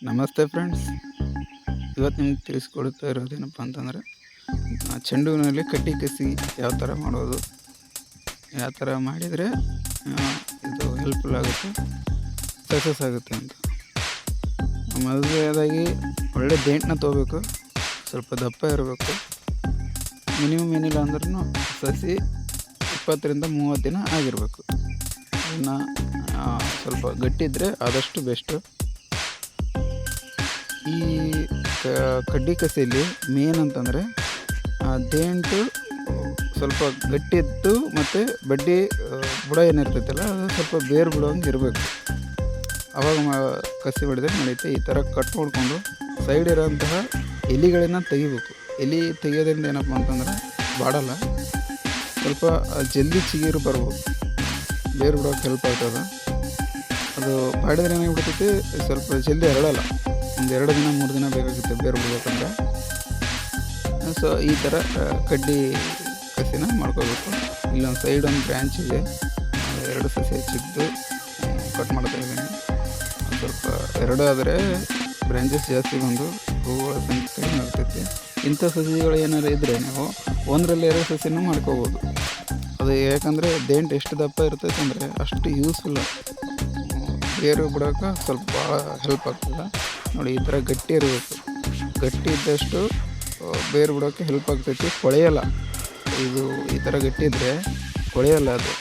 ನಮಸ್ತೆ ಫ್ರೆಂಡ್ಸ್. ಇವತ್ತು ನಿಮ್ಗೆ ತಿಳಿಸ್ಕೊಡ್ತಾ ಇರೋದೇನಪ್ಪ ಅಂತಂದರೆ, ಚೆಂಡು ಹೂವಿನಲ್ಲಿ ಕಡ್ಡಿ ಕಸಿ ಯಾವ ಥರ ಮಾಡೋದು, ಯಾವ ಥರ ಮಾಡಿದರೆ ಇದು ಹೆಲ್ಪ್ಫುಲ್ ಆಗುತ್ತೆ, ಸಕ್ಸಸ್ ಆಗುತ್ತೆ ಅಂತ. ಮೊದಲನೇದಾಗಿ ಒಳ್ಳೆ ದೇಂಟನ್ನ ತೊಗೋಬೇಕು, ಸ್ವಲ್ಪ ದಪ್ಪ ಇರಬೇಕು. ಮಿನಿಮಮ್ ಏನಿಲ್ಲ ಅಂದ್ರೂ ಸಸಿ 20ರಿಂದ 30 ದಿನ ಆಗಿರಬೇಕು. ಅದನ್ನು ಸ್ವಲ್ಪ ಗಟ್ಟಿದ್ದರೆ ಆದಷ್ಟು ಬೆಸ್ಟು. ಈ ಕಡ್ಡಿ ಕಸಿಯಲ್ಲಿ ಮೇನ್ ಅಂತಂದರೆ ದೇಂಟು ಸ್ವಲ್ಪ ಗಟ್ಟಿದ್ದು ಮತ್ತು ಬಡ್ಡಿ ಬುಡ ಏನಿರ್ತೈತಲ್ಲ ಅದು ಸ್ವಲ್ಪ ಬೇರು ಬಿಡೋಂಗೆ ಇರಬೇಕು. ಆವಾಗ ಕಸಿ ಹೊಡೆದ್ರೆ ನಡೆಯುತ್ತೆ. ಈ ಥರ ಕಟ್ ಮಾಡಿಕೊಂಡು ಸೈಡ್ ಇರೋಂತಹ ಎಲೆಗಳನ್ನು ತೆಗಿಬೇಕು. ಎಲೆ ತೆಗಿಯೋದ್ರಿಂದ ಏನಪ್ಪ ಅಂತಂದ್ರೆ ಬಾಡಲ್ಲ, ಸ್ವಲ್ಪ ಜಲ್ದಿ ಚಿಗುರು ಬರ್ಬೋದು, ಬೇರು ಬಿಡೋಕೆ ಹೆಲ್ಪ್ ಆಗ್ತದೆ. ಅದು ಬಾಡಿದ್ರೆ ಏನಾಗ್ಬಿಡ್ತೈತಿ, ಸ್ವಲ್ಪ ಜಲ್ದಿ ಹರಡಲ್ಲ. ಒಂದು 2 ದಿನ 3 ದಿನ ಬೇಕಾಗುತ್ತೆ ಬೇರು ಬಿಡ್ಬೇಕಂದ್ರೆ. ಸೊ ಈ ಥರ ಕಡ್ಡಿ ಕಸಿನ ಮಾಡ್ಕೋಬೇಕು. ಇಲ್ಲೊಂದು ಸೈಡ್ ಒಂದು ಬ್ರ್ಯಾಂಚ್ ಇದೆ, 2 ಸಸಿ ಹಚ್ಚಿದ್ದು ಕಟ್ ಮಾಡ್ತಾ ಇದ್ದೀನಿ. ಸ್ವಲ್ಪ 2 ಆದರೆ ಬ್ರ್ಯಾಂಚಸ್ ಜಾಸ್ತಿ ಬಂದು ಹೂವುಗಳ ಸಂಖ್ಯೆ ಕಡಿಮೆ ಆಗ್ತೈತಿ. ಇಂಥ ಸಸಿಗಳು ಏನಾರು ಇದ್ದರೆ ನೀವು 1ರಲ್ಲಿ 2 ಸಸಿನೂ ಮಾಡ್ಕೋಬೋದು. ಅದು ಯಾಕಂದರೆ ದೇಂಟು ಎಷ್ಟು ದಪ್ಪ ಇರ್ತೈತೆ ಅಂದರೆ ಅಷ್ಟು ಯೂಸ್ಫುಲ್. ಬೇರು ಬಿಡೋಕೆ ಸ್ವಲ್ಪ ಭಾಳ ಹೆಲ್ಪ್ ಆಗ್ತದೆ. ನೋಡಿ, ಈ ಥರ ಗಟ್ಟಿ ಇರಬೇಕು. ಗಟ್ಟಿ ಇದ್ದಷ್ಟು ಬೇರು ಬಿಡೋಕ್ಕೆ ಹೆಲ್ಪ್ ಆಗ್ತೈತಿ, ಕೊಳೆಯಲ್ಲ. ಇದು ಈ ಥರ ಗಟ್ಟಿ ಇದ್ದರೆ ಕೊಳೆಯಲ್ಲ. ಅದು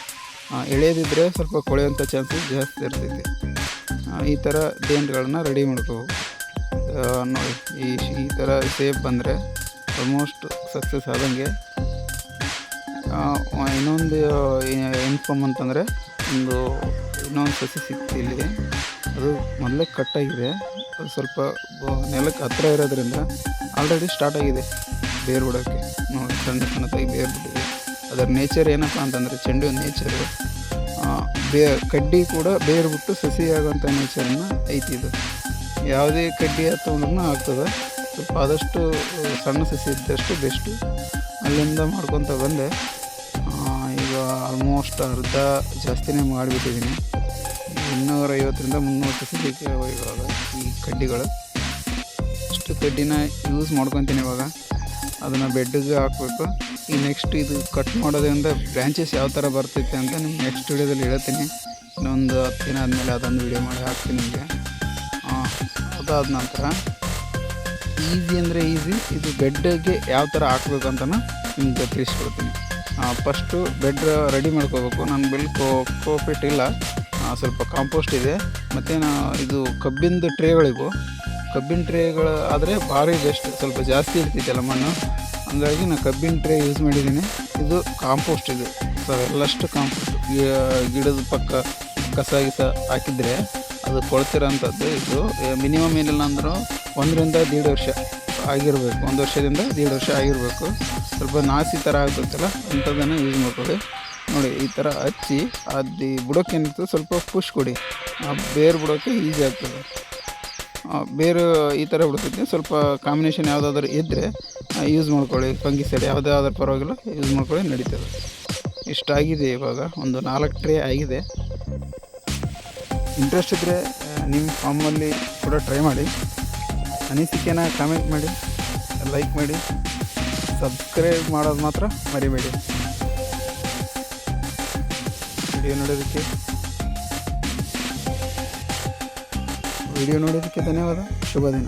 ಎಳೆದಿದ್ದರೆ ಸ್ವಲ್ಪ ಕೊಳೆಯೋಂಥ ಚಾನ್ಸಸ್ ಜಾಸ್ತಿ ಇರ್ತೈತಿ. ಈ ಥರ ದೇಂಟುಗಳನ್ನ ರೆಡಿ ಮಾಡ್ಕೋಬೇಕು. ನೋಡಿ, ಈ ಥರ ಸೇಪ್ ಬಂದರೆ ಆಲ್ಮೋಸ್ಟ್ ಸಕ್ಸಸ್ ಆದಂಗೆ. ಇನ್ನೊಂದು ಇನ್ಫಾರ್ಮ್ ಅಂತಂದರೆ, ಇನ್ನೊಂದು ಸಸಿ ಸಿಕ್ತು ಇಲ್ಲಿಗೆ. ಅದು ಮೊದಲೇ ಕಟ್ಟಾಗಿದೆ. ಅದು ಸ್ವಲ್ಪ ನೆಲಕ್ಕೆ ಹತ್ತಿರ ಇರೋದ್ರಿಂದ ಆಲ್ರೆಡಿ ಸ್ಟಾರ್ಟ್ ಆಗಿದೆ ಬೇರು ಬಿಡೋಕ್ಕೆ. ನೋಡಿ, ಸಣ್ಣದಾಗಿ ಬೇರು ಬಿಟ್ಟಿದೆ. ಅದರ ನೇಚರ್ ಏನಪ್ಪ ಅಂತಂದರೆ, ಚೆಂಡು ನೇಚರು ಕಡ್ಡಿ ಕೂಡ ಬೇರು ಬಿಟ್ಟು ಸಸಿ ಆಗೋಂಥ ನೇಚರನ್ನು ಐತಿ. ಇದು ಯಾವುದೇ ಕಡ್ಡಿ ತೊಗೊಂಡ್ರೂ ಆಗ್ತದೆ. ಸ್ವಲ್ಪ ಆದಷ್ಟು ಸಣ್ಣ ಸಸಿ ಇದ್ದಷ್ಟು ಬೆಸ್ಟು. ಅಲ್ಲಿಂದ ಮಾಡ್ಕೊತ ಬಂದೆ. ಈಗ ಆಲ್ಮೋಸ್ಟ್ ಅರ್ಧ ಜಾಸ್ತಿನೇ ಮಾಡಿಬಿಟ್ಟಿದ್ದೀನಿ. 250ರಿಂದ 300 ಸಸಿ ಬೇಕು ಇವಾಗ ಈ ಕಡ್ಡಿಗಳು. ಅಷ್ಟು ಕಡ್ಡಿನ ಯೂಸ್ ಮಾಡ್ಕೊತೀನಿ ಇವಾಗ. ಅದನ್ನು ಬೆಡ್ಗೆ ಹಾಕಬೇಕು. ಈ ನೆಕ್ಸ್ಟ್ ಇದು ಕಟ್ ಮಾಡೋದ್ರಿಂದ ಬ್ರ್ಯಾಂಚಸ್ ಯಾವ ಥರ ಬರ್ತೈತೆ ಅಂತ ನಿಮ್ಗೆ ನೆಕ್ಸ್ಟ್ ವೀಡಿಯೋದಲ್ಲಿ ಹೇಳ್ತೀನಿ. ಇನ್ನೊಂದು 10 ದಿನ ಆದಮೇಲೆ ಅದೊಂದು ವೀಡಿಯೋ ಮಾಡಿ ಹಾಕ್ತೀನಿ ನಿಮಗೆ. ಅದಾದ ನಂತರ ಈಸಿ ಅಂದರೆ ಈಸಿ, ಇದು ಬೆಡ್ಗೆ ಯಾವ ಥರ ಹಾಕ್ಬೇಕು ಅಂತಲೂ ನಿಮ್ಗೆ ತಿಳಿಸ್ಕೊಡ್ತೀನಿ. ಫಸ್ಟು ಬೆಡ್ ರೆಡಿ ಮಾಡ್ಕೋಬೇಕು. ನನ್ನ ಬಳಿ ಕೋಪೆಟ್ ಇಲ್ಲ, ಸ್ವಲ್ಪ ಕಾಂಪೋಸ್ಟ್ ಇದೆ. ಮತ್ತು ಇದು ಕಬ್ಬಿಂದು ಟ್ರೇಗಳಿವು. ಕಬ್ಬಿನ ಟ್ರೇಗಳು ಆದರೆ ಭಾರಿ ಬೆಸ್ಟ್, ಸ್ವಲ್ಪ ಜಾಸ್ತಿ ಇರ್ತಿತ್ತಲ್ಲ ಮಣ್ಣು. ಹಂಗಾಗಿ ನಾನು ಕಬ್ಬಿನ ಟ್ರೇ ಯೂಸ್ ಮಾಡಿದ್ದೀನಿ. ಇದು ಕಾಂಪೋಸ್ಟ್, ಇದು ಎಲ್ಲಷ್ಟು ಕಾಂಪೋಸ್ಟ್. ಗಿಡದ ಪಕ್ಕ ಕಸ ಹಾಕಿದರೆ ಅದು ಕೊಳ್ತಿರೋಂಥದ್ದು. ಇದು ಮಿನಿಮಮ್ ಏನಿಲ್ಲ ಅಂದರೂ 1ರಿಂದ 1.5 ವರ್ಷ ಆಗಿರಬೇಕು. 1 ವರ್ಷದಿಂದ 1.5 ವರ್ಷ ಆಗಿರಬೇಕು. ಸ್ವಲ್ಪ ನಾಸಿ ಥರ ಆಗ್ತೈತಲ್ಲ ಅಂಥದ್ದನ್ನು ಯೂಸ್ ಮಾಡ್ಕೊಳ್ಳಿ. ನೋಡಿ, ಈ ಥರ ಹಚ್ಚಿ ಅದು ಬುಡಕ್ಕೆ ಏನಿರ್ತದೆ ಸ್ವಲ್ಪ ಪುಷ್ ಕೊಡಿ. ಬೇರು ಬಿಡೋಕ್ಕೆ ಈಸಿ ಆಗ್ತದೆ. ಬೇರು ಈ ಥರ ಬಿಡ್ತೈತಿ. ಸ್ವಲ್ಪ ಕಾಂಬಿನೇಷನ್ ಯಾವುದಾದ್ರೂ ಇದ್ದರೆ ಯೂಸ್ ಮಾಡ್ಕೊಳ್ಳಿ. ಫಂಗಿಸೈಡ್ ಯಾವುದೇ ಆದರೂ ಪರವಾಗಿಲ್ಲ, ಯೂಸ್ ಮಾಡ್ಕೊಳ್ಳಿ, ನಡೀತದೆ. ಇಷ್ಟಾಗಿದೆ. ಇವಾಗ ಒಂದು 4 ಟ್ರೇ ಆಗಿದೆ. ಇಂಟ್ರೆಸ್ಟ್ ಇದ್ದರೆ ನಿಮ್ಮ ಫಾರ್ಮಲ್ಲಿ ಕೂಡ ಟ್ರೈ ಮಾಡಿ. ಅನಿಸಿಕೆನ ಕಾಮೆಂಟ್ ಮಾಡಿ, ಲೈಕ್ ಮಾಡಿ, ಸಬ್ಸ್ಕ್ರೈಬ್ ಮಾಡೋದು ಮಾತ್ರ ಮರಿಬೇಡಿ. ವಿಡಿಯೋ ನೋಡೋದಕ್ಕೆ ಧನ್ಯವಾದ. ಶುಭ ದಿನ.